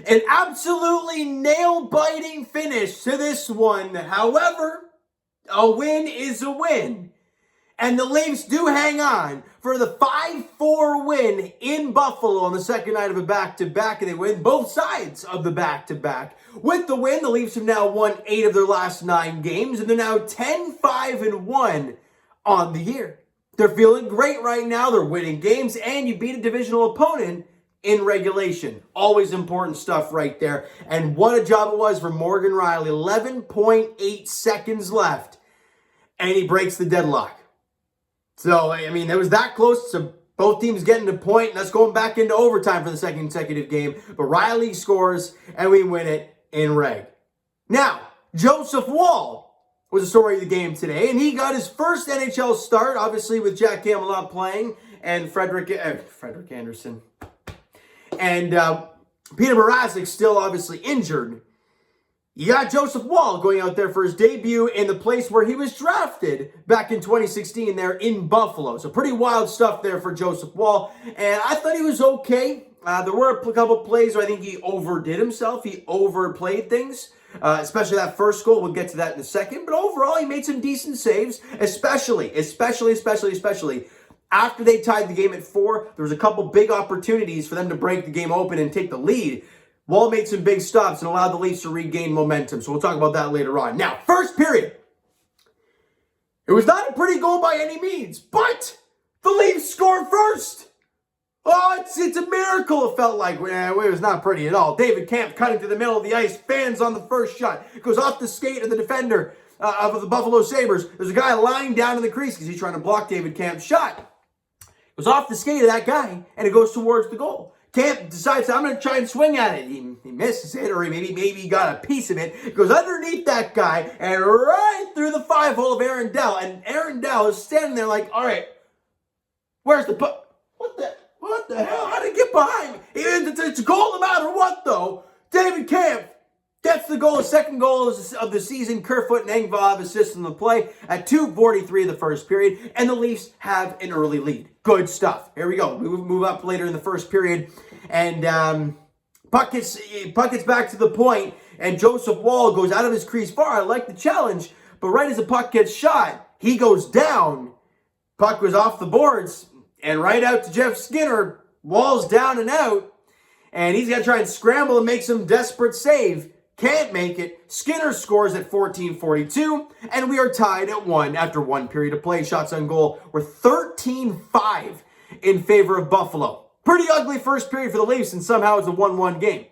An absolutely nail-biting finish to this one. However, a win is a win. And the Leafs do hang on for the 5-4 win in Buffalo on the second night of a back-to-back. And they win both sides of the back-to-back. With the win, the Leafs have now won 8 of their last 9 games. And they're now 10-5-1 on the year. They're feeling great right now. They're winning games. And you beat a divisional opponent in regulation. Always important stuff right there. And what a job it was for Morgan Rielly. 11.8 seconds left. And he breaks the deadlock. So, I mean, it was that close to both teams getting a point, and that's going back into overtime for the second consecutive game. But Rielly scores, and we win it in reg. Now, Joseph Woll was the story of the game today, and he got his first NHL start, obviously with Jack Campbell not playing, and Frederick Anderson. And Peter Mrazek still obviously injured. You got Joseph Woll going out there for his debut in the place where he was drafted back in 2016 there in Buffalo. So pretty wild stuff there for Joseph Woll. And I thought he was okay. There were a couple plays where I think he overdid himself. He overplayed things, especially that first goal. We'll get to that in a second. But overall, he made some decent saves, especially after they tied the game at 4. There was a couple big opportunities for them to break the game open and take the lead. Woll made some big stops and allowed the Leafs to regain momentum. So we'll talk about that later on. Now, first period. It was not a pretty goal by any means, but the Leafs scored first. Oh, it's a miracle, it felt like. It was not pretty at all. David Kampf cutting to the middle of the ice. Fans on the first shot. It goes off the skate of the defender of the Buffalo Sabres. There's a guy lying down in the crease because he's trying to block David Kampf's shot. It goes off the skate of that guy, and it goes towards the goal. Camp decides, I'm going to try and swing at it. He misses it, or maybe he got a piece of it. It goes underneath that guy and right through the 5-hole of Aaron Dell. And Aaron Dell is standing there like, all right, where's the puck? What the hell? How did he get behind me? It's a goal no matter what, though. David Kampf gets the goal, second goal of the season. Kerfoot and Engvall have assists in the play at 2:43 of the first period, and the Leafs have an early lead. Good stuff. Here we go. We move up later in the first period, and puck gets back to the point, and Joseph Woll goes out of his crease far. I like the challenge, but right as the puck gets shot, he goes down. Puck was off the boards, and right out to Jeff Skinner. Woll's down and out, and he's got to try and scramble and make some desperate save. Can't make it. Skinner scores at 14:42, and we are tied at 1 after 1 period of play. Shots on goal were 13-5 in favor of Buffalo. Pretty ugly first period for the Leafs, and somehow it's a 1-1 game.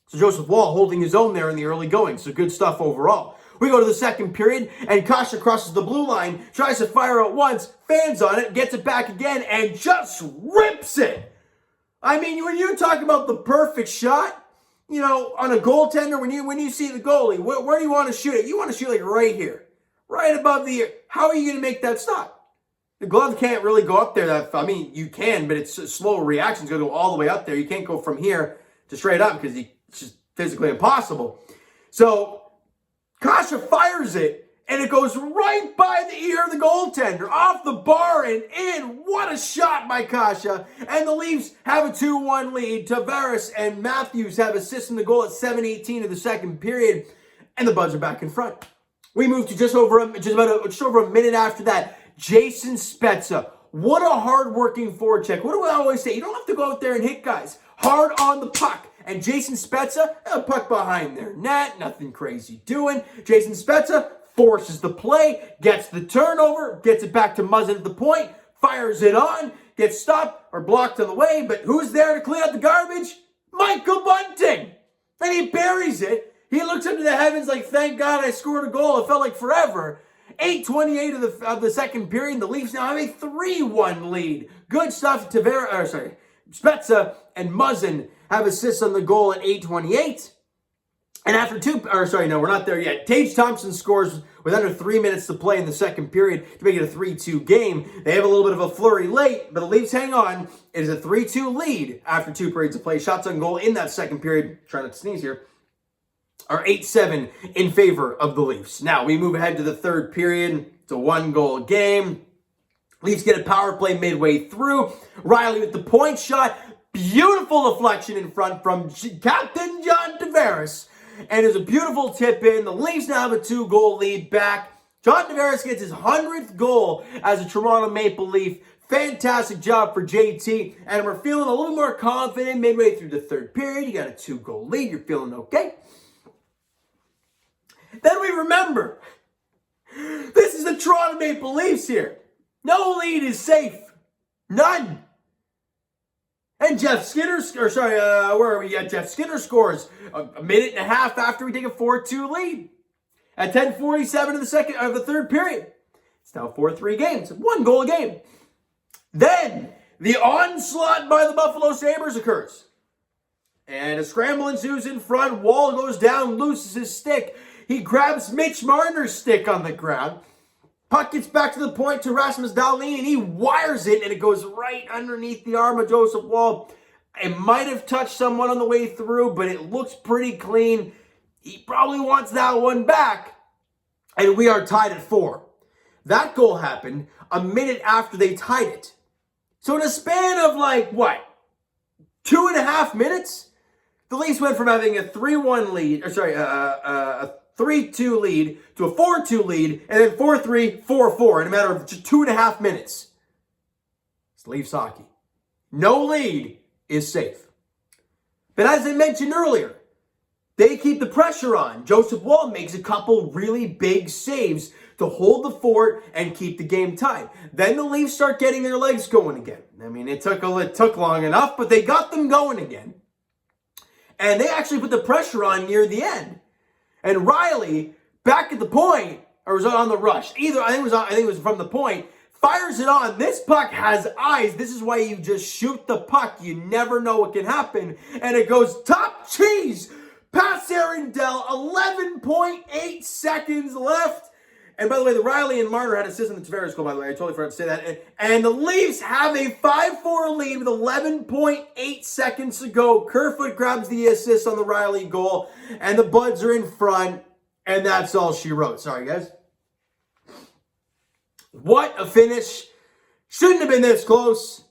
So Joseph Woll holding his own there in the early going, so good stuff overall. We go to the second period, and Kasha crosses the blue line, tries to fire out once, fans on it, gets it back again, and just rips it. I mean, when you talk about the perfect shot, you know, on a goaltender, when you see the goalie, where do you want to shoot it? You want to shoot like right here, right above the ear. How are you going to make that stop? The glove can't really go up there. I mean, you can, but it's a slow reaction. It's going to go all the way up there. You can't go from here to straight up because it's just physically impossible. So Kasha fires it, and it goes right by the ear of the goaltender, off the bar and in. What a shot by Kasha. And the Leafs have a 2-1 lead. Tavares and Matthews have assists in the goal at 7:18 of the second period. And the Buds are back in front. We move to just over a minute after that. Jason Spezza. What a hard-working forecheck. What do I always say? You don't have to go out there and hit guys. Hard on the puck. And Jason Spezza, a puck behind their net. Nothing crazy doing. Jason Spezza forces the play, gets the turnover, gets it back to Muzzin at the point, fires it on, gets stopped or blocked on the way, but who's there to clean out the garbage? Michael Bunting! And he buries it. He looks up to the heavens like, thank God I scored a goal. It felt like forever. 8:28 of the second period, the Leafs now have a 3-1 lead. Good stuff. Spezza and Muzzin have assists on the goal at 8:28. And after we're not there yet. Tage Thompson scores with under 3 minutes to play in the second period to make it a 3-2 game. They have a little bit of a flurry late, but the Leafs hang on. It is a 3-2 lead after 2 periods of play. Shots on goal in that second period, trying not to sneeze here, are 8-7 in favor of the Leafs. Now, we move ahead to the third period. It's a 1-goal game. Leafs get a power play midway through. Rielly with the point shot. Beautiful deflection in front from Captain John Tavares. And there's a beautiful tip in. The Leafs now have a 2-goal lead back. John Tavares gets his 100th goal as a Toronto Maple Leaf. Fantastic job for JT. And we're feeling a little more confident midway through the third period. You got a 2-goal lead. You're feeling okay. Then we remember, this is the Toronto Maple Leafs here. No lead is safe. None. And Jeff Skinner, where are we at? Jeff Skinner scores a minute and a half after we take a 4-2 lead. At 10:47 of the third period. It's now 4-3 games. 1 goal a game. Then the onslaught by the Buffalo Sabres occurs. And a scramble ensues in front. Wall goes down, loses his stick. He grabs Mitch Marner's stick on the ground. Puck gets back to the point to Rasmus Dahlin, and he wires it, and it goes right underneath the arm of Joseph Wall. It might have touched someone on the way through, but it looks pretty clean. He probably wants that one back, and we are tied at 4. That goal happened a minute after they tied it. So in a span of 2.5 minutes, the Leafs went from having a 3-1 lead, a 3-2 lead to a 4-2 lead, and then 4-3, 4-4 in a matter of 2.5 minutes. It's Leafs hockey. No lead is safe. But as I mentioned earlier, they keep the pressure on. Joseph Wall makes a couple really big saves to hold the fort and keep the game tied. Then the Leafs start getting their legs going again. I mean, it took long enough, but they got them going again. And they actually put the pressure on near the end. And Riley, back at the point, or was it on the rush? I think it was from the point, fires it on. This puck has eyes. This is why you just shoot the puck. You never know what can happen. And it goes top cheese past Aaron Dell. 11.8 seconds left. And by the way, the Riley and Marner had assists in the Tavares goal, by the way. I totally forgot to say that. And the Leafs have a 5-4 lead with 11.8 seconds to go. Kerfoot grabs the assist on the Riley goal. And the Buds are in front. And that's all she wrote. Sorry, guys. What a finish. Shouldn't have been this close.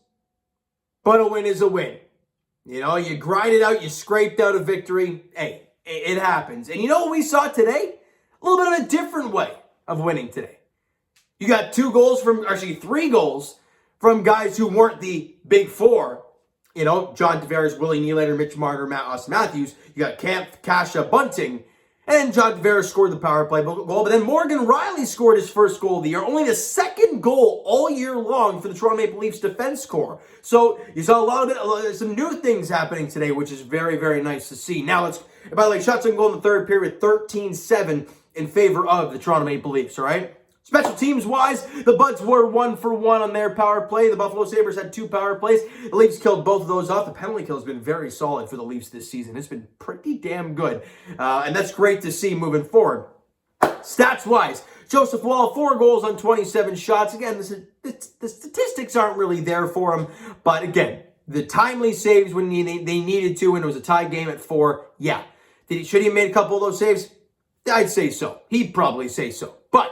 But a win is a win. You know, you grind it out. You scraped out a victory. Hey, it happens. And you know what we saw today? A little bit of a different way of winning today. You got 3 goals from guys who weren't the big 4. You know, John Tavares, Willie Nylander, Mitch Marner, Austin Matthews. You got Kampf, Kasha, Bunting. And John Tavares scored the power play goal. But then Morgan Riley scored his first goal of the year. Only the second goal all year long for the Toronto Maple Leafs defense corps. So you saw some new things happening today, which is very, very nice to see. Now by the way, shots on goal in the third period, 13-7 in favor of the Toronto Maple Leafs, all right? Special teams-wise, the Buds were 1 for 1 on their power play. The Buffalo Sabres had 2 power plays. The Leafs killed both of those off. The penalty kill has been very solid for the Leafs this season. It's been pretty damn good. And that's great to see moving forward. Stats-wise, Joseph Wall, 4 goals on 27 shots. Again, the statistics aren't really there for him. But again, the timely saves when they needed to, and it was a tie game at 4. Yeah. Should he have made a couple of those saves? I'd say so. He'd probably say so. But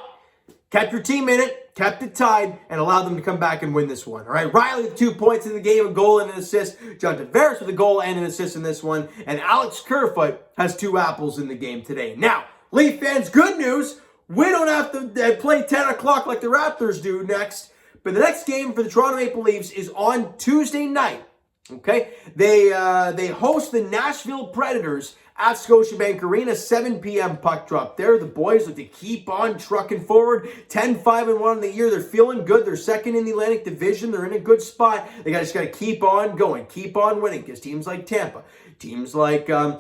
kept your team in it, kept it tied, and allowed them to come back and win this one. All right, Riley with 2 points in the game, a goal and an assist. John Tavares with a goal and an assist in this one. And Alex Kerfoot has 2 apples in the game today. Now, Leaf fans, good news. We don't have to play 10 o'clock like the Raptors do next. But the next game for the Toronto Maple Leafs is on Tuesday night. Okay, they host the Nashville Predators at Scotiabank Arena, 7 p.m. puck drop there. The boys look to keep on trucking forward. 10-5-1 in the year. They're feeling good. They're second in the Atlantic Division. They're in a good spot. They just got to keep on going, keep on winning. Because teams like Tampa, teams like I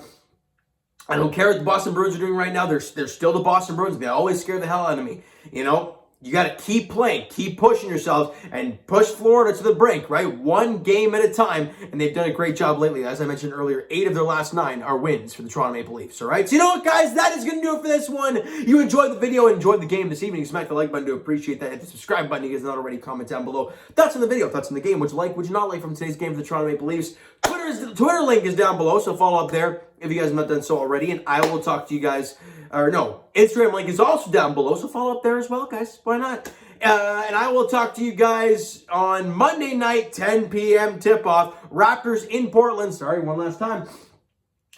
don't care what the Boston Bruins are doing right now. They're still the Boston Bruins. They always scare the hell out of me. You know. You got to keep playing, keep pushing yourselves, and push Florida to the brink, right? 1 game at a time, and they've done a great job lately. As I mentioned earlier, 8 of their last 9 are wins for the Toronto Maple Leafs, all right? So you know what, guys? That is going to do it for this one. You enjoyed the video, enjoyed the game this evening. Smack the like button to appreciate that. Hit the subscribe button if you guys not already. Comment down below. Thoughts on the video, thoughts on the game. Would you like, would you not like from today's game for the Toronto Maple Leafs? Twitter link is down below, so follow up there if you guys have not done so already, and I will talk to you guys, Instagram link is also down below, so follow up there as well, guys. Why not? And I will talk to you guys on Monday night, 10 p.m. tip-off. Raptors in Portland. Sorry, one last time.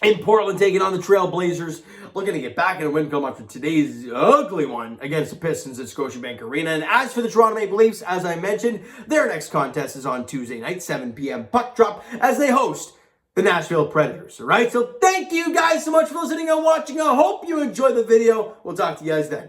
in Portland taking on the Trailblazers, looking to get back in a win column after today's ugly one against the Pistons at Scotiabank Arena. And as for the Toronto Maple Leafs, as I mentioned, their next contest is on Tuesday night, 7 p.m. puck drop, as they host the Nashville Predators. All right, so thank you guys so much for listening and watching. I hope you enjoyed the video. We'll talk to you guys then.